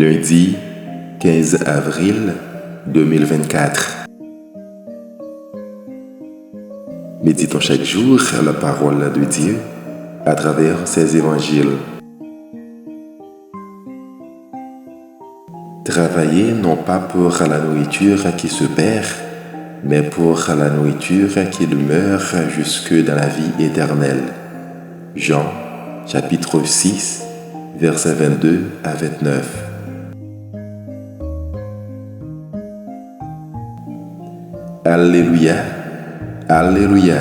Lundi 15 avril 2024. Méditons chaque jour la parole de Dieu à travers ses évangiles. Travaillez non pas pour la nourriture qui se perd, mais pour la nourriture qui demeure jusque dans la vie éternelle. Jean, chapitre 6, versets 22 à 29. Alléluia, Alléluia.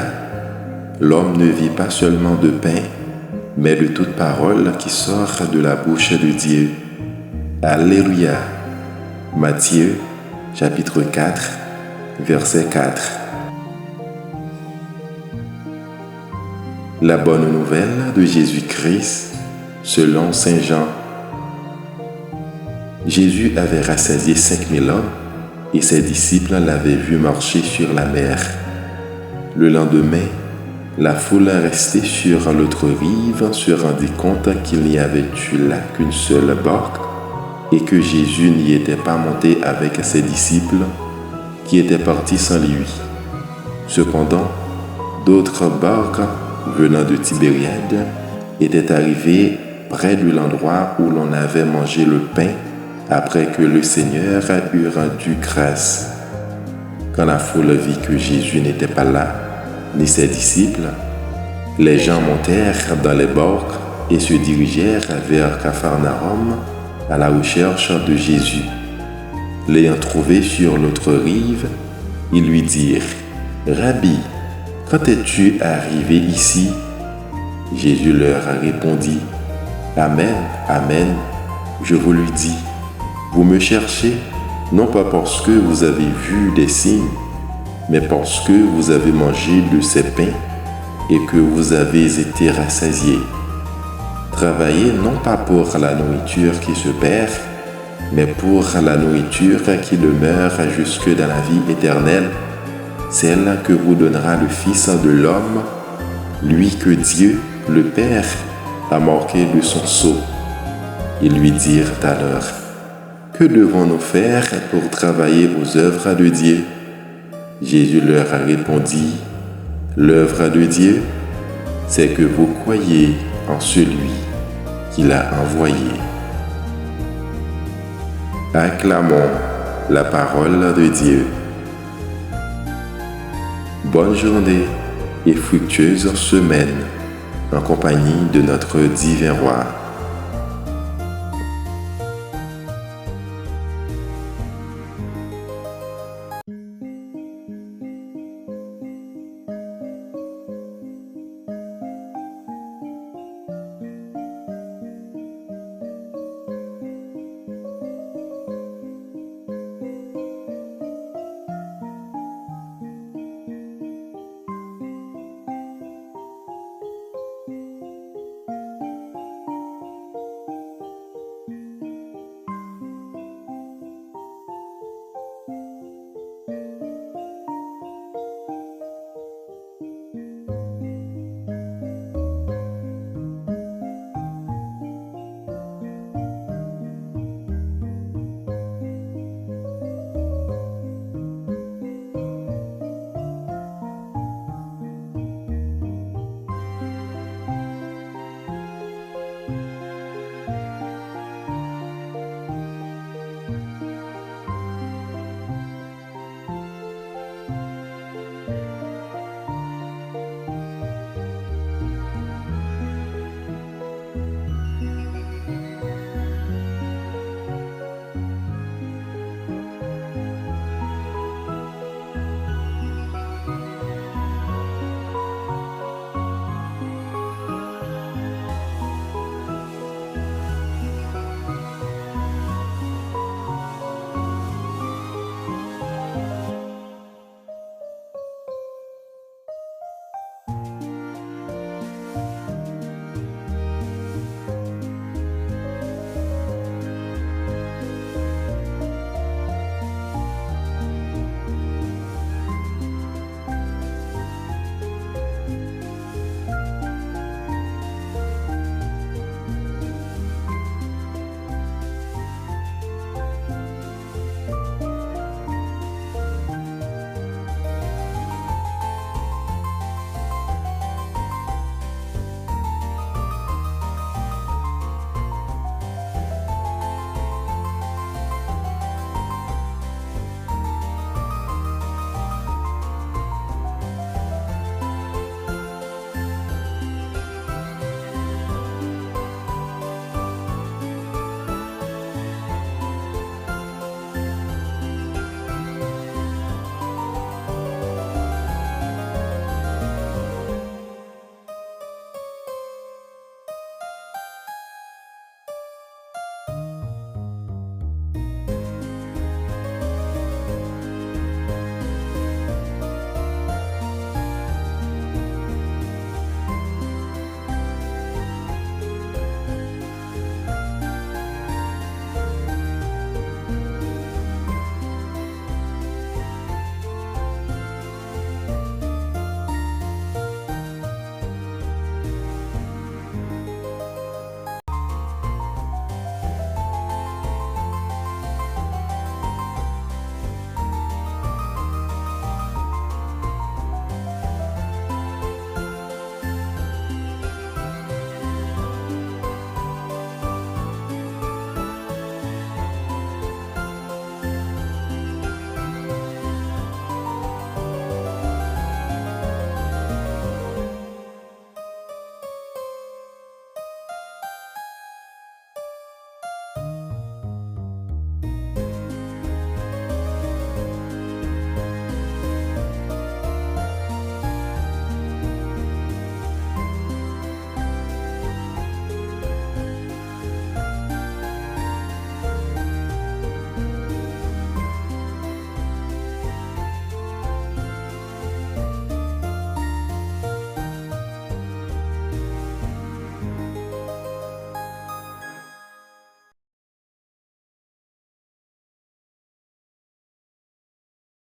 L'homme ne vit pas seulement de pain, mais de toute parole qui sort de la bouche de Dieu. Alléluia. Matthieu, chapitre 4, verset 4. La bonne nouvelle de Jésus-Christ selon Saint Jean. Jésus avait rassasié 5000 hommes et ses disciples l'avaient vu marcher sur la mer. Le lendemain, la foule restée sur l'autre rive se rendit compte qu'il n'y avait eu là qu'une seule barque et que Jésus n'y était pas monté avec ses disciples qui étaient partis sans lui. Cependant, d'autres barques venant de Tibériade étaient arrivées près de l'endroit où l'on avait mangé le pain après que le Seigneur eut rendu grâce. Quand la foule vit que Jésus n'était pas là, ni ses disciples, les gens montèrent dans les barques et se dirigèrent vers Capharnaüm à la recherche de Jésus. L'ayant trouvé sur l'autre rive, ils lui dirent « Rabbi, quand es-tu arrivé ici ?» Jésus leur répondit « Amen, Amen, je vous le dis. Vous me cherchez, non pas parce que vous avez vu des signes, mais parce que vous avez mangé de ces pains et que vous avez été rassasiés. Travaillez non pas pour la nourriture qui se perd, mais pour la nourriture qui demeure jusque dans la vie éternelle, celle que vous donnera le Fils de l'homme, lui que Dieu, le Père, a marqué de son sceau. » Ils lui dirent alors « Que devons-nous faire pour travailler aux œuvres de Dieu ?» Jésus leur répondit « L'œuvre de Dieu, c'est que vous croyez en celui qu'il a envoyé. » Acclamons la parole de Dieu. Bonne journée et fructueuse semaine en compagnie de notre divin roi.